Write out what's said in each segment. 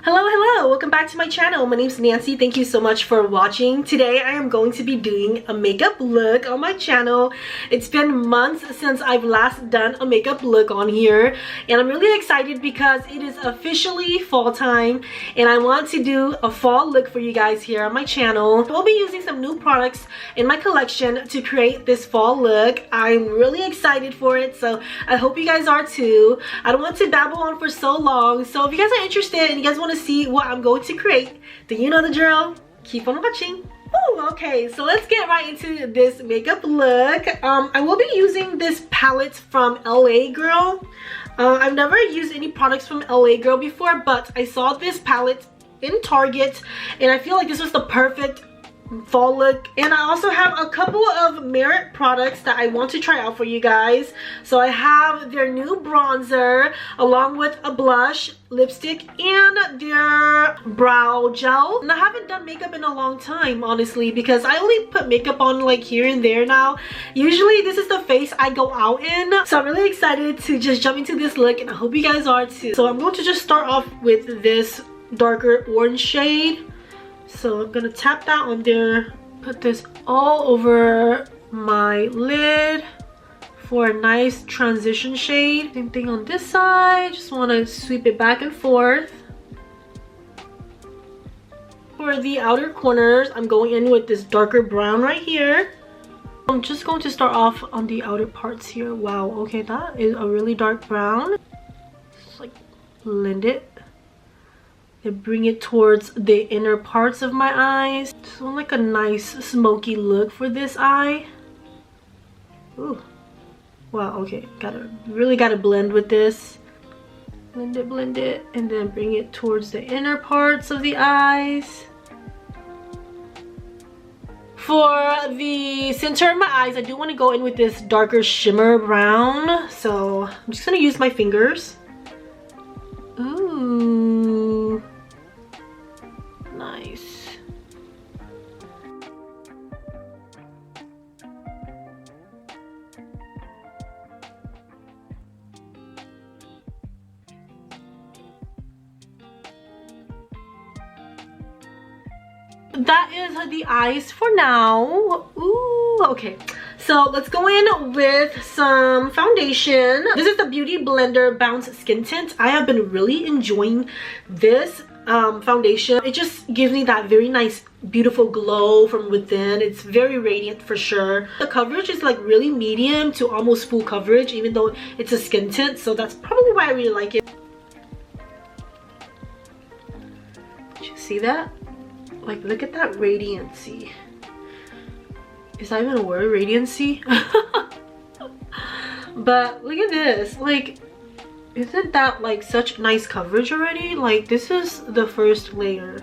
Hello, welcome back to my channel. My name's Nancy. Thank you so much for watching. Today I am going to be doing a makeup look on my channel. It's been months since I've last done a makeup look on here, and I'm really excited because it is officially fall time and I want to do a fall look for you guys here on my channel. We'll be using some new products in my collection to create this fall look. I'm really excited for it, so I hope you guys are too. I don't want to babble on for so long, so if you guys are interested and you guys want to see what I'm going to create, then you know the drill. Keep on watching. Ooh, okay, so let's get right into this makeup look. I will be using this palette from LA Girl. I've never used any products from LA Girl before, but I saw this palette in Target and I feel like this was the perfect fall look. And I also have a couple of Merit products that I want to try out for you guys. So I have their new bronzer along with a blush, lipstick, and their brow gel. And I haven't done makeup in a long time, honestly, because I only put makeup on like here and there now. Usually this is the face I go out in, so I'm really excited to just jump into this look, and I hope you guys are too. So I'm going to just start off with this darker orange shade. So I'm gonna tap that on there, put this all over my lid for a nice transition shade. Same thing on this side, just want to sweep it back and forth. For the outer corners, I'm going in with this darker brown right here. I'm just going to start off on the outer parts here. Wow, okay, that is a really dark brown. Just like blend it and bring it towards the inner parts of my eyes. Just want like a nice smoky look for this eye. Ooh, wow, okay, really gotta blend with this. Blend it, and then bring it towards the inner parts of the eyes. For the center of my eyes, I do want to go in with this darker shimmer brown, so I'm just gonna use my fingers. Ooh, nice. That is the eyes for now. Ooh, okay, so let's go in with some foundation. This is the Beauty Blender Bounce Skin Tint. I have been really enjoying this foundation. It just gives me that very nice, beautiful glow from within. It's very radiant for sure. The coverage is like really medium to almost full coverage, even though it's a skin tint, so that's probably why I really like it. Did you see that? Like, look at that radiancy. Is that even a word, radiancy? But look at this. Like, isn't that like such nice coverage already? Like, this is the first layer.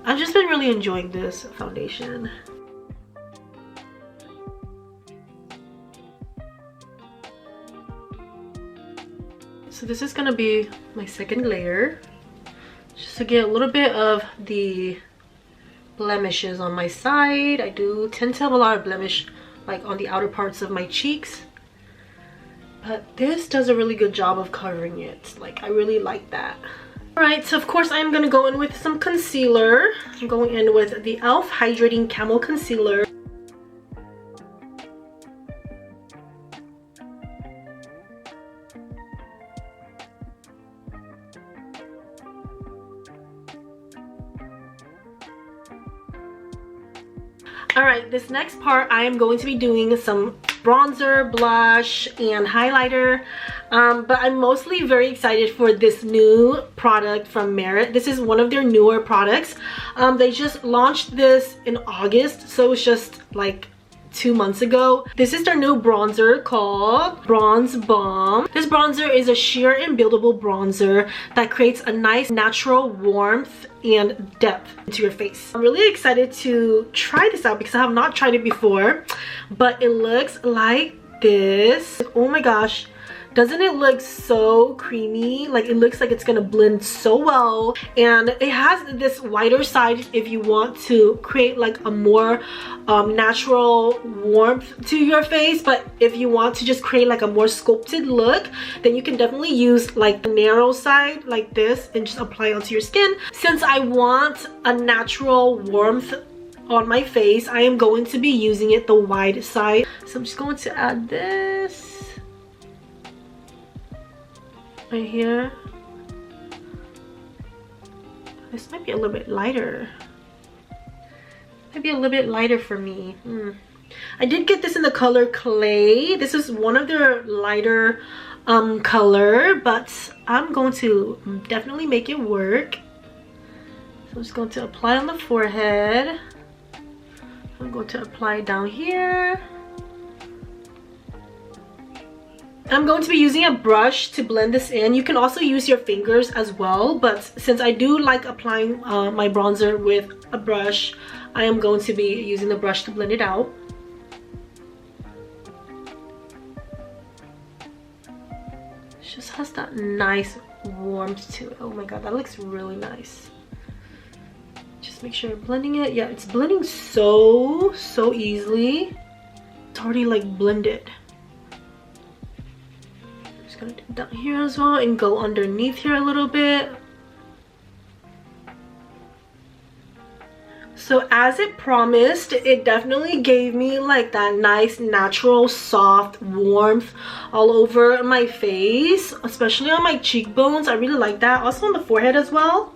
I've just been really enjoying this foundation. So this is gonna be my second layer, just to get a little bit of the blemishes on my side. I do tend to have a lot of blemish like on the outer parts of my cheeks, but this does a really good job of covering it. Like, I really like that. Alright, so of course I'm gonna go in with some concealer. I'm going in with the e.l.f. Hydrating Camo Concealer. Alright, this next part I am going to be doing some bronzer, blush, and highlighter. But I'm mostly very excited for this new product from Merit. This is one of their newer products. They just launched this in August, so it's just like 2 months ago. This is their new bronzer called Bronze Balm. This bronzer is a sheer and buildable bronzer that creates a nice natural warmth and depth into your face. I'm really excited to try this out because I have not tried it before, but it looks like this. Oh my gosh, Doesn't it look so creamy? Like, it looks like it's gonna blend so well. And it has this wider side if you want to create like a more natural warmth to your face. But if you want to just create like a more sculpted look, then you can definitely use like the narrow side like this and just apply it onto your skin. Since I want a natural warmth on my face, I am going to be using it the wide side. So I'm just going to add this right here. This might be a little bit lighter. Maybe a little bit lighter for me. I did get this in the color Clay. This is one of their lighter color, but I'm going to definitely make it work. So I'm just going to apply on the forehead. I'm going to apply down here. I'm going to be using a brush to blend this in. You can also use your fingers as well, but since I do like applying my bronzer with a brush, I am going to be using the brush to blend it out. It just has that nice warmth to it. Oh my god, that looks really nice. Just make sure I'm blending it. Yeah, it's blending so easily. It's already like blended. Gonna do down here as well and go underneath here a little bit. So as it promised, it definitely gave me like that nice natural soft warmth all over my face, especially on my cheekbones. I really like that. Also on the forehead as well.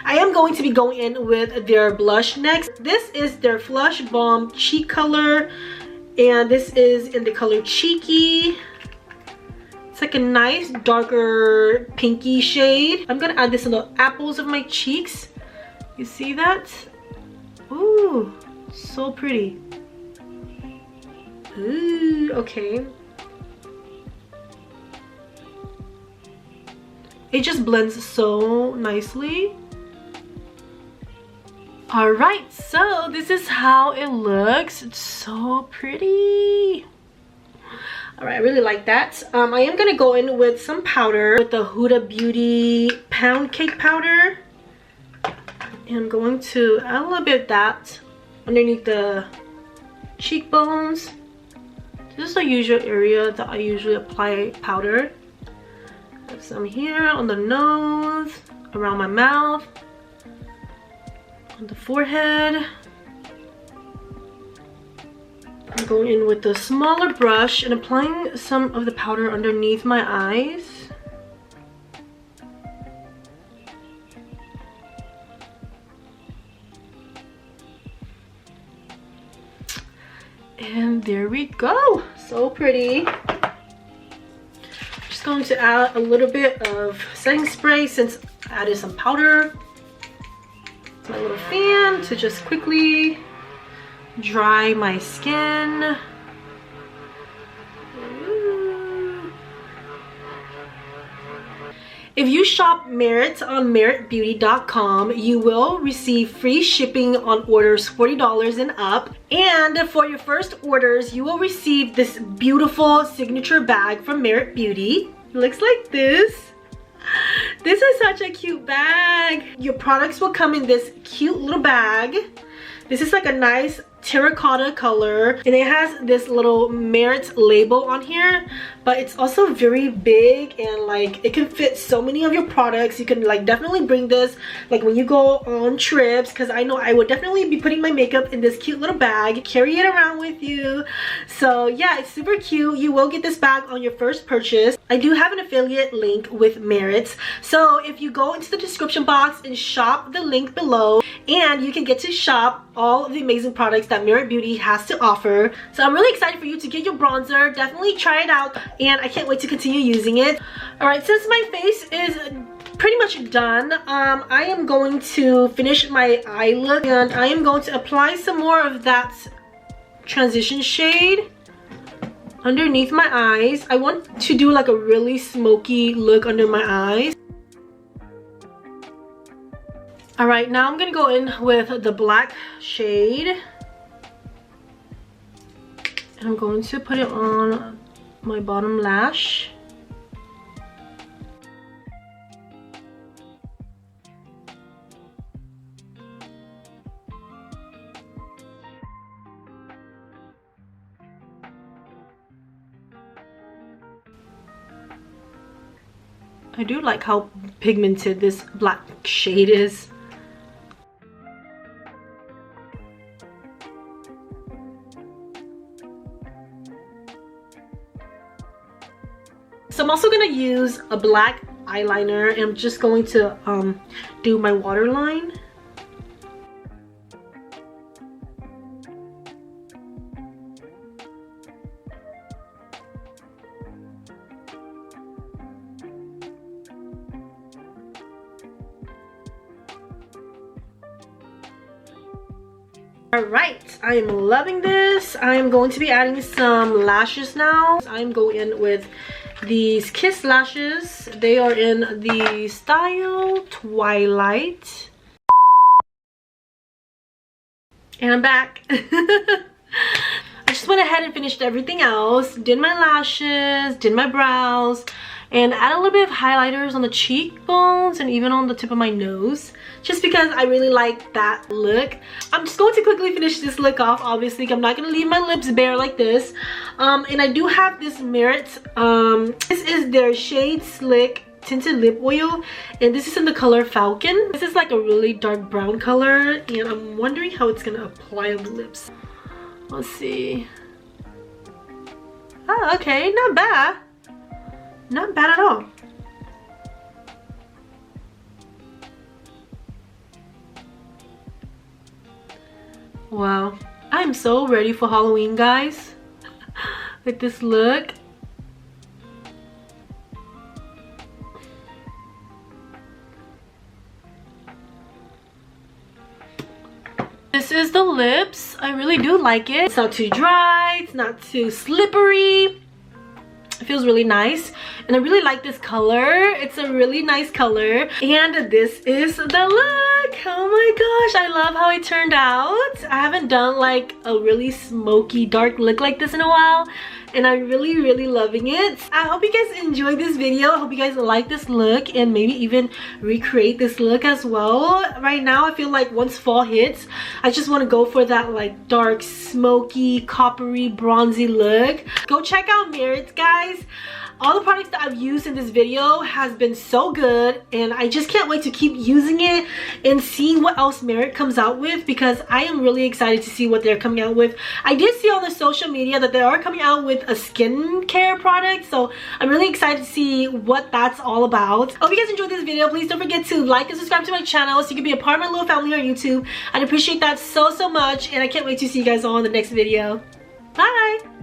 I am going to be going in with their blush next. This is their Flush Balm cheek color, and this is in the color Cheeky. It's like a nice darker pinky shade. I'm gonna add this in the apples of my cheeks. You see that? Ooh, so pretty. Ooh, okay. It just blends so nicely. All right, so this is how it looks. It's so pretty. All right, I really like that. I am gonna go in with some powder with the Huda Beauty Pound Cake Powder. And I'm going to add a little bit of that underneath the cheekbones. This is the usual area that I usually apply powder. Have some here on the nose, around my mouth, on the forehead. I'm going in with the smaller brush and applying some of the powder underneath my eyes. And there we go. So pretty. Just going to add a little bit of setting spray since I added some powder. My little fan to just quickly dry my skin. Ooh. If you shop Merit on meritbeauty.com, you will receive free shipping on orders $40 and up. And for your first orders, you will receive this beautiful signature bag from Merit Beauty. It looks like this. This is such a cute bag. Your products will come in this cute little bag. This is like a nice terracotta color, and it has this little Merit label on here, but it's also very big and like it can fit so many of your products. You can like definitely bring this like when you go on trips, because I know I would definitely be putting my makeup in this cute little bag, carry it around with you. So yeah, it's super cute. You will get this bag on your first purchase. I do have an affiliate link with Merit, so if you go into the description box and shop the link below, and you can get to shop all of the amazing products that Merit Beauty has to offer. So I'm really excited for you to get your bronzer. Definitely try it out, and I can't wait to continue using it. All right, since my face is pretty much done, I am going to finish my eye look, and I am going to apply some more of that transition shade underneath my eyes. I want to do like a really smoky look under my eyes. All right, now I'm gonna go in with the black shade, and I'm going to put it on my bottom lash. I do like how pigmented this black shade is. So I'm also gonna use a black eyeliner, and I'm just going to do my waterline. Alright, I am loving this. I am going to be adding some lashes now. I'm going in with these Kiss lashes. They are in the style Twilight. And I'm back. I just went ahead and finished everything else. Did my lashes, did my brows, and add a little bit of highlighters on the cheekbones and even on the tip of my nose, just because I really like that look. I'm just going to quickly finish this look off. Obviously, I'm not going to leave my lips bare like this. And I do have this Merit. This is their Shade Slick tinted lip oil, and this is in the color Falcon. This is like a really dark brown color, and I'm wondering how it's going to apply on the lips. Let's see. Oh, okay, not bad. Not bad at all. Wow, I'm so ready for Halloween, guys. With this look. This is the lips. I really do like it. It's not too dry, it's not too slippery. It feels really nice, and I really like this color. It's a really nice color, and this is the look. Oh my gosh, I love how it turned out. I haven't done like a really smoky dark look like this in a while, and I'm really loving it. I hope you guys enjoyed this video. I hope you guys like this look and maybe even recreate this look as well. Right now I feel like once fall hits, I just want to go for that like dark smoky coppery bronzy look. Go check out Merit, guys. All the products that I've used in this video has been so good, and I just can't wait to keep using it and seeing what else Merit comes out with, because I am really excited to see what they're coming out with. I did see on the social media that they are coming out with a skincare product, so I'm really excited to see what that's all about. Hope you guys enjoyed this video. Please don't forget to like and subscribe to my channel so you can be a part of my little family here on YouTube. I'd appreciate that so much, and I can't wait to see you guys all in the next video. Bye!